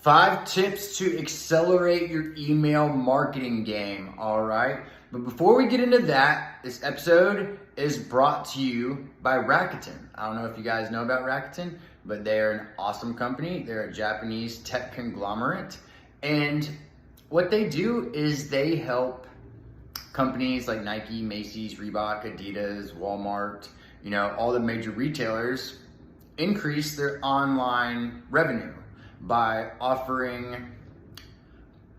5 tips to accelerate your email marketing game, all right? But before we get into that, this episode is brought to you by Rakuten. I don't know if you guys know about Rakuten, but they're an awesome company. They're a Japanese tech conglomerate. And what they do is they help companies like Nike, Macy's, Reebok, Adidas, Walmart, all the major retailers increase their online revenue by offering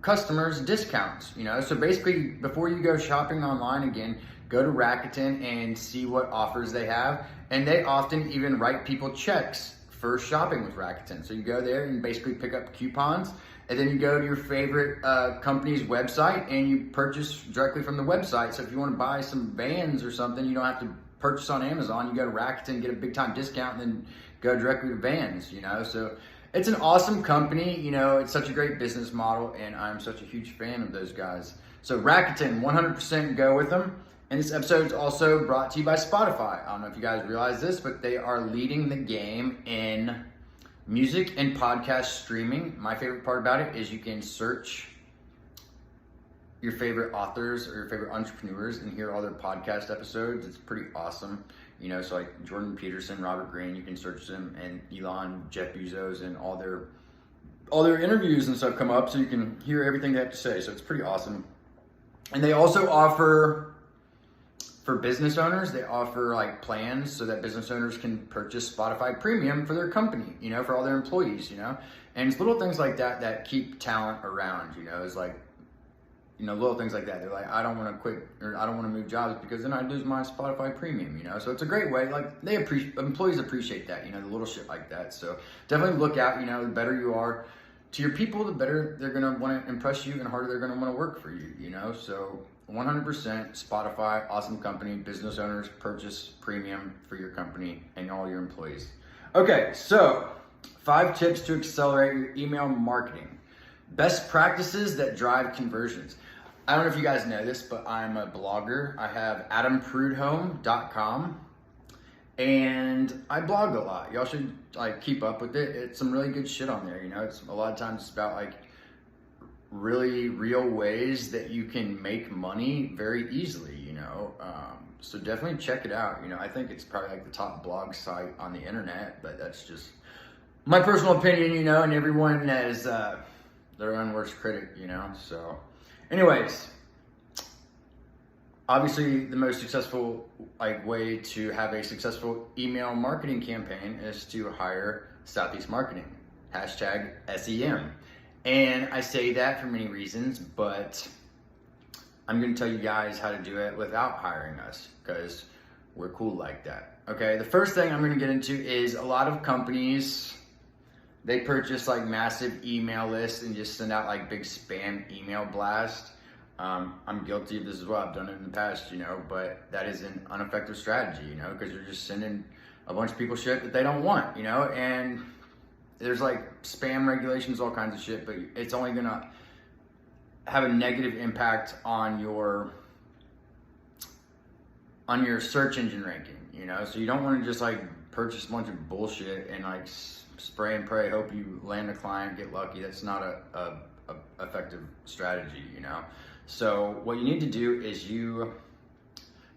customers discounts, So basically, before you go shopping online again, go to Rakuten and see what offers they have. And they often even write people checks for shopping with Rakuten. So you go there and basically pick up coupons, and then you go to your favorite company's website and you purchase directly from the website. So if you want to buy some Vans or something, you don't have to purchase on Amazon. You go to Rakuten, get a big time discount, and then go directly to Vans, So it's an awesome company, it's such a great business model, and I'm such a huge fan of those guys. So Rakuten, 100% go with them. And this episode is also brought to you by Spotify. I don't know if you guys realize this, but they are leading the game in music and podcast streaming. My favorite part about it is you can search your favorite authors or your favorite entrepreneurs and hear all their podcast episodes. It's pretty awesome. So like Jordan Peterson, Robert Greene, you can search them, and Elon, Jeff Bezos, and all their interviews and stuff come up, so you can hear everything they have to say. So it's pretty awesome. And they also offer, for business owners, they offer like plans so that business owners can purchase Spotify Premium for their company, for all their employees, And it's little things like that that keep talent around, It's like, little things like that. They're like, I don't want to quit, or I don't want to move jobs because then I lose my Spotify Premium, So it's a great way. Like employees appreciate that, the little shit like that. So definitely look out, the better you are to your people, the better they're going to want to impress you and harder they're going to want to work for you, So 100% Spotify, awesome company. Business owners, purchase Premium for your company and all your employees. Okay, so 5 tips to accelerate your email marketing. Best practices that drive conversions. I don't know if you guys know this, but I'm a blogger. I have adamprudhomme.com, and I blog a lot. Y'all should keep up with it. It's some really good shit on there. It's a lot of times it's about really real ways that you can make money very easily. So definitely check it out. I think it's probably the top blog site on the internet, but that's just my personal opinion. And everyone has their own worst critic. So. Anyways, obviously the most successful way to have a successful email marketing campaign is to hire Southeast Marketing, #SEM. And I say that for many reasons, but I'm going to tell you guys how to do it without hiring us, because we're cool like that. Okay, the first thing I'm going to get into is a lot of companies, they purchase massive email lists and just send out big spam email blast. I'm guilty of this as well. I've done it in the past, but that is an ineffective strategy, because you're just sending a bunch of people shit that they don't want, and there's spam regulations, all kinds of shit, but it's only gonna have a negative impact on your search engine ranking, so you don't want to just purchase a bunch of bullshit and spray and pray, hope you land a client, get lucky. That's not a effective strategy, So what you need to do is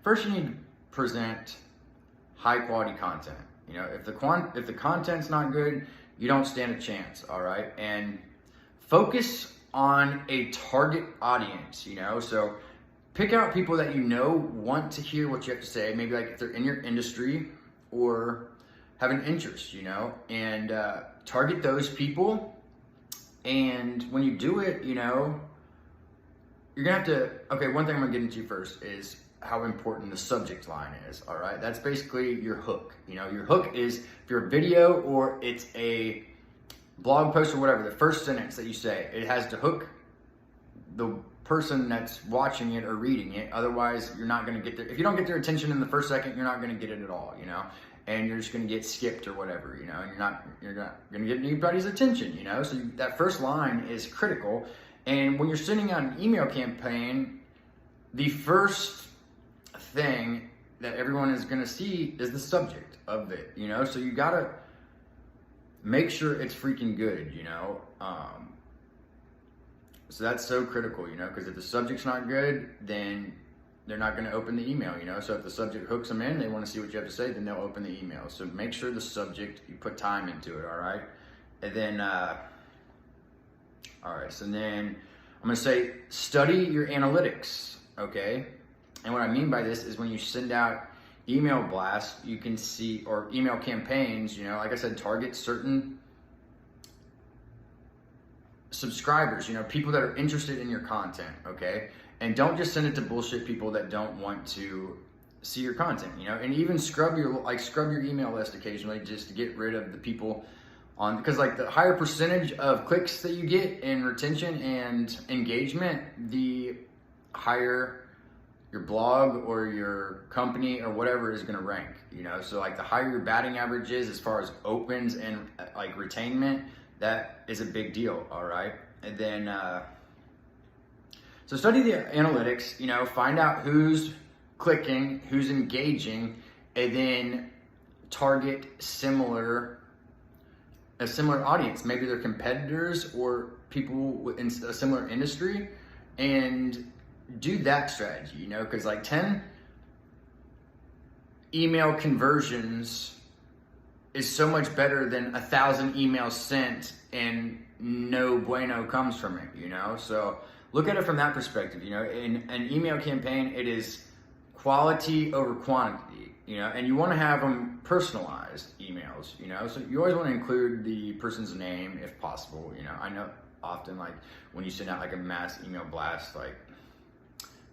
first you need to present high quality content. If the content's not good, you don't stand a chance, all right? And focus on a target audience, So pick out people that want to hear what you have to say. Maybe if they're in your industry or have an interest, and target those people. And when you do it, you're gonna have to, okay, one thing I'm gonna get into first is how important the subject line is, all right? That's basically your hook. Your hook is, if you're a video or it's a blog post or whatever, the first sentence that you say, it has to hook the person that's watching it or reading it. Otherwise, you're not gonna get if you don't get their attention in the first second, you're not gonna get it at all, and you're just gonna get skipped or whatever, and you're not gonna get anybody's attention, So that first line is critical. And when you're sending out an email campaign, the first thing that everyone is gonna see is the subject of it, So you gotta make sure it's freaking good, so that's so critical, because if the subject's not good, then they're not going to open the email, So if the subject hooks them in, they want to see what you have to say, then they'll open the email. So make sure the subject, you put time into it, all right? And then, all right, so then I'm going to say study your analytics, okay? And what I mean by this is when you send out email blasts, you can see, or email campaigns, like I said, target certain subscribers, people that are interested in your content, okay? And don't just send it to bullshit people that don't want to see your content, and even scrub your email list occasionally just to get rid of the people because like the higher percentage of clicks that you get in retention and engagement, the higher your blog or your company or whatever is going to rank, so like the higher your batting average is as far as opens and like retainment, that is a big deal, all right? And then so study the analytics, find out who's clicking, who's engaging, and then target a similar audience. Maybe they're competitors or people in a similar industry, and do that strategy, because like 10 email conversions is so much better than 1,000 emails sent and no bueno comes from it, So look at it from that perspective, In an email campaign, it is quality over quantity, and you want to have them personalized emails, So you always want to include the person's name if possible, I know often like when you send out like a mass email blast, like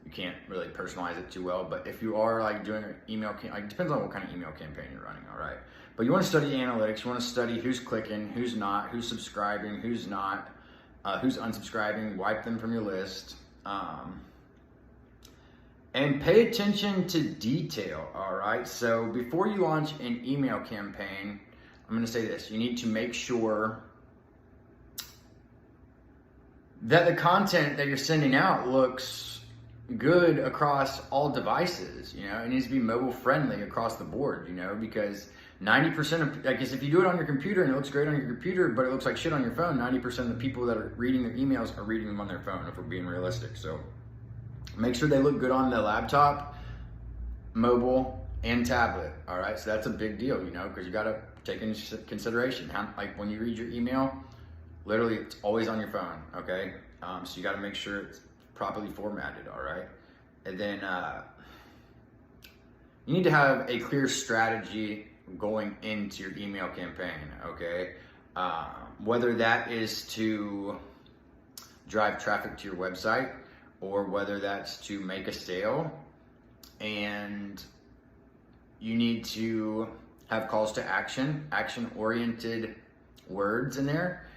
you can't really personalize it too well, but if you are like doing an email, like depends on what kind of email campaign you're running, all right? But you want to study analytics, you want to study who's clicking, who's not, who's subscribing, who's not, who's unsubscribing, wipe them from your list. And pay attention to detail, all right? So before you launch an email campaign, I'm gonna say this, you need to make sure that the content that you're sending out looks good across all devices, it needs to be mobile friendly across the board, because 90% of, I guess if you do it on your computer and it looks great on your computer, but it looks like shit on your phone, 90% of the people that are reading their emails are reading them on their phone, if we're being realistic. So make sure they look good on the laptop, mobile, and tablet, all right? So that's a big deal, because you gotta take into consideration, like when you read your email, literally it's always on your phone, okay? So you gotta make sure it's properly formatted, all right? And then you need to have a clear strategy going into your email campaign, okay? Whether that is to drive traffic to your website or whether that's to make a sale, and you need to have calls to action, action-oriented words in there,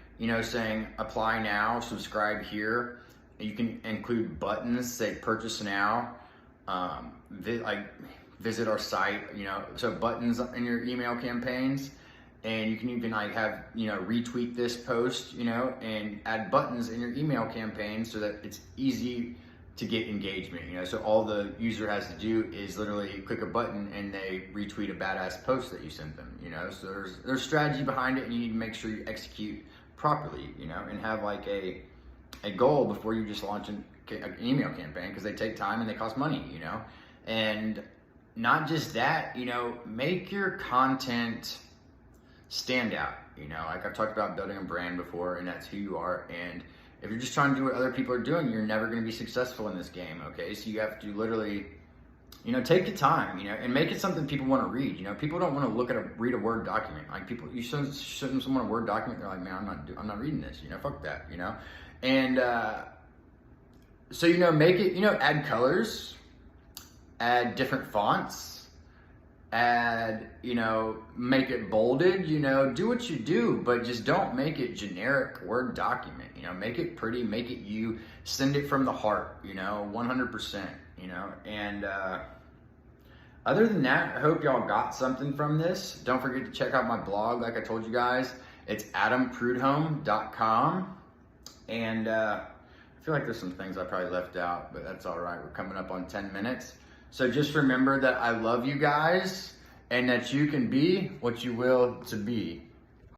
saying apply now, subscribe here. You can include buttons, say purchase now, visit our site, so buttons in your email campaigns. And you can even like have, retweet this post, and add buttons in your email campaign so that it's easy to get engagement, so all the user has to do is literally click a button and they retweet a badass post that you sent them, so there's strategy behind it, and you need to make sure you execute properly, and have like a goal before you just launch an email campaign, because they take time and they cost money, and not just that, make your content stand out, like I've talked about building a brand before, and that's who you are. And if you're just trying to do what other people are doing, you're never going to be successful in this game, okay? So you have to literally, take the time, and make it something people want to read. People don't want to read a Word document. Like you send someone a Word document, they're like, man, I'm not reading this, fuck that, And so, make it, add colors, add different fonts, add, make it bolded, do what you do, but just don't make it generic Word document, make it pretty, make it you, send it from the heart, 100%, and other than that, I hope y'all got something from this. Don't forget to check out my blog, like I told you guys, it's adamprudhomme.com, and I feel like there's some things I probably left out, but that's all right, we're coming up on 10 minutes. So just remember that I love you guys and that you can be what you will to be.